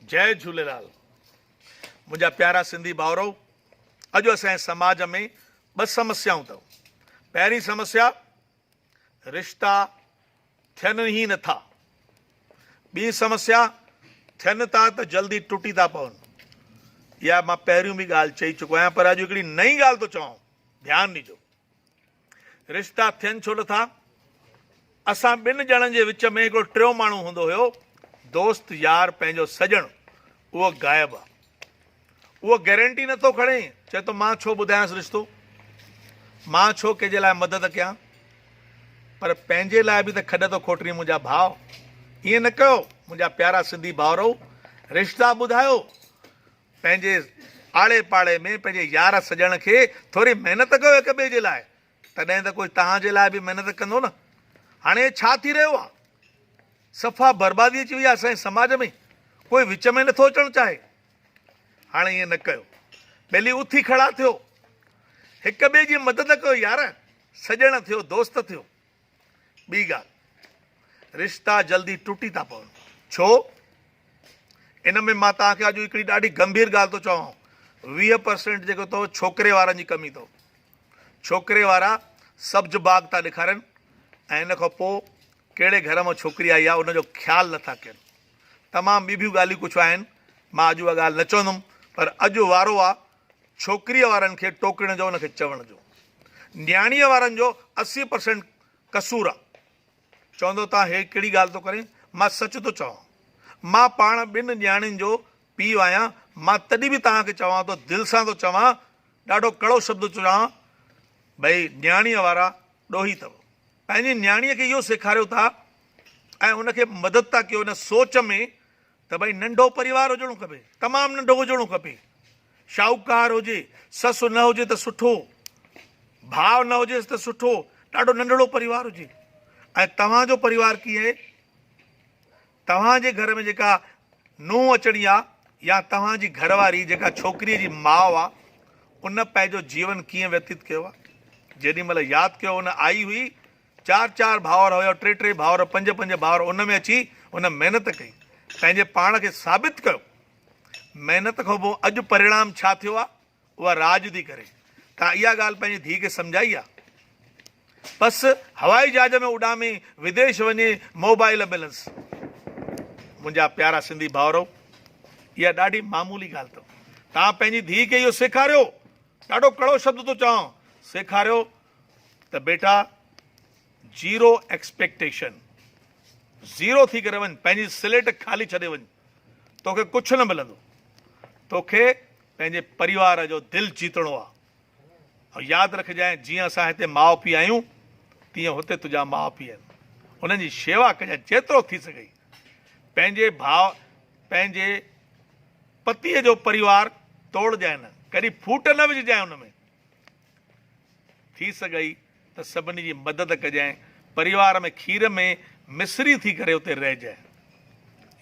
जय झूलेलाल। मुझा प्यारा सिंधी भाउरो, अॼु असांजे समाज में ॿ समस्याऊं अथव। पहिरीं समस्या, रिश्ता थियनि ई नथा। ॿी समस्या, थियनि था त जल्दी टुटी था पवनि। इहा मां पहिरियों बि ॻाल्हि चई चुको आहियां, पर अॼु हिकिड़ी नई ॻाल्हि थो चवां, ध्यानु ॾिजो। रिश्ता थियनि छो नथा? असां ॿिनि ॼणनि जे विच में हिकिड़ो टियों माण्हू हूंदो हुयो, दोस्त यार, पंहिंजो सॼण, उहो गाइबु आहे। उहो गारंटी नथो खणे, चए थो मां छो ॿुधायांसि रिश्तो, मां छो कंहिंजे लाइ मदद कयां, पर पंहिंजे लाइ बि त खॾ थो खोटरी मुंहिंजा भाउ। ईअं न कयो मुंहिंजा प्यारा सिंधी भाउरो, रिश्ता ॿुधायो। पंहिंजे आड़े पाड़े में पंहिंजे यार सॼण खे थोरी महिनत कयो हिक ॿिए जे लाइ, तॾहिं त कोई तव्हांजे लाइ बि महिनत कंदो न। हाणे छा थी रहियो आहे? सफ़ा बर्बादी अची वई आहे असांजे समाज में, कोई विच में नथो अचणु चाहे। हाणे ईअं न कयो, पहली उथी खड़ा थियो, हिक ॿिए जी मदद कयो यार, सॼण थियो, दोस्त थियो। ॿी ॻाल्हि, रिश्ता जल्दी टुटी था पवनि। छो? इन में मां तव्हांखे अॼु हिकिड़ी ॾाढी गंभीर ॻाल्हि थो चवां। 20% जेको अथव छोकिरे वारनि जी कमी अथव। छोकिरे वारा सब्ज बाग था ॾेखारनि ऐं इन खां पोइ कहिड़े घर मां छोकिरी आई आहे उनजो ख़्यालु नथा कनि। तमामु ॿी ॻाल्हियूं कुझु आहिनि, मां अॼु उहा ॻाल्हि न चवंदुमि, पर अॼु वारो आहे छोकिरीअ वारनि खे टोकण जो, उनखे चवण जो। न्याणीअ वारनि जो 80% कसूर आहे। चवंदो तव्हां हे कहिड़ी ॻाल्हि थो करे? मां सच थो चवां, मां पाण ॿिनि न्याणियुनि जो पीउ आहियां। मां तॾहिं बि तव्हांखे चवां थो, दिलि सां थो चवां, ॾाढो कड़ो शब्द थो चवां, भई न्याणीअ वारा ॾोही अथव। पंहिंजी न्याणीअ खे इहो सेखारियो था ऐं उनखे मदद था कयो इन सोच में त भई नंढो परिवार हुजणो खपे, तमामु नंढो हुजणो खपे। शाहूकार हुजे, ससु न हुजे त सुठो, भाउ न हुजेसि त सुठो, ॾाढो नंढड़ो परिवार हुजे। ऐं तव्हांजो परिवार कीअं आहे? तव्हांजे घर में जेका नूंहुं अचणी आहे या तव्हांजी घरवारी जेका छोकिरीअ जी माउ आहे, उन पंहिंजो जीवन कीअं व्यतीत कयो आहे? जेॾी महिल यादि कयो उन आई हुई, 4 भाउर हुयो, 3 भाउर, 5 भाउर, उन में अची उन महिनत कई, पंहिंजे पाण खे साबित कयो। महिनत खां पोइ अॼु परिणाम छा थियो आहे? उहा राज थी करे। तव्हां इहा ॻाल्हि पंहिंजी धीउ खे सम्झाई आहे? बसि हवाई जहाज में उॾामे, विदेश वञे, मोबाइल बैलेंस। मुंहिंजा प्यारा सिंधी भाउरो, इहा ॾाढी मामूली ॻाल्हि अथव। तव्हां पंहिंजी धीउ खे इहो सेखारियो, ॾाढो कड़ो शब्द थो चवां, सेखारियो त बेटा जीरो एक्सपेक्टेशन, ज़ीरो थी करे वञ, पंहिंजी स्लेट खाली छॾे वञ, तोखे कुझु न मिलंदो। तोखे पंहिंजे परिवार जो दिलि जीतणो आहे। ऐं यादि रखजांइ, जीअं असां हिते माउ पीउ आहियूं, तीअं हुते तुंहिंजा माउ पीउ आहिनि। उन्हनि जी शेवा कजांइ जेतिरो थी सघे। पंहिंजे भाउ, पंहिंजे पतीअ जो परिवार तोड़जांइ न, कॾहिं फूट न विझजांइ उन में। थी सघई त सभिनी जी मदद कजांइ, परिवार में खीर में मिसरी थी करे उते रहिजांइ।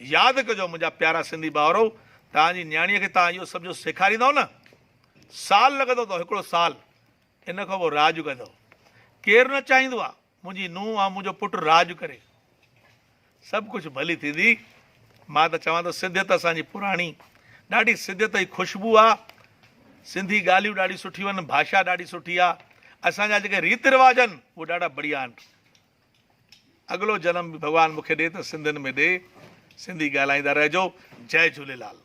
यादि कजो मुंहिंजा प्यारा सिंधी भाउरो, तव्हांजी न्याणीअ खे तव्हां इहो सभु जो सेखारींदव न, साल लॻंदो अथव, हिकिड़ो साल। इन खां पोइ राज कंदव। केरु न चाहींदो आहे मुंहिंजी नुंहुं आहे, मुंहिंजो पुटु राज करे। सभु कुझु भली थींदी। मां त चवां थो, सिंधियत असांजी पुराणी, ॾाढी सिंधियत जी ख़ुशबू आहे। सिंधी ॻाल्हियूं ॾाढी सुठियूं आहिनि, भाषा ॾाढी सुठी आहे। असांजा जेके रीति रिवाज आहिनि उहे ॾाढा बढ़िया आहिनि। अॻिलो जनम बि भॻवानु मूंखे ॾिए त सिंधियुनि में ॾिए। सिंधी ॻाल्हाईंदा रहिजो। जय झूलेलाल।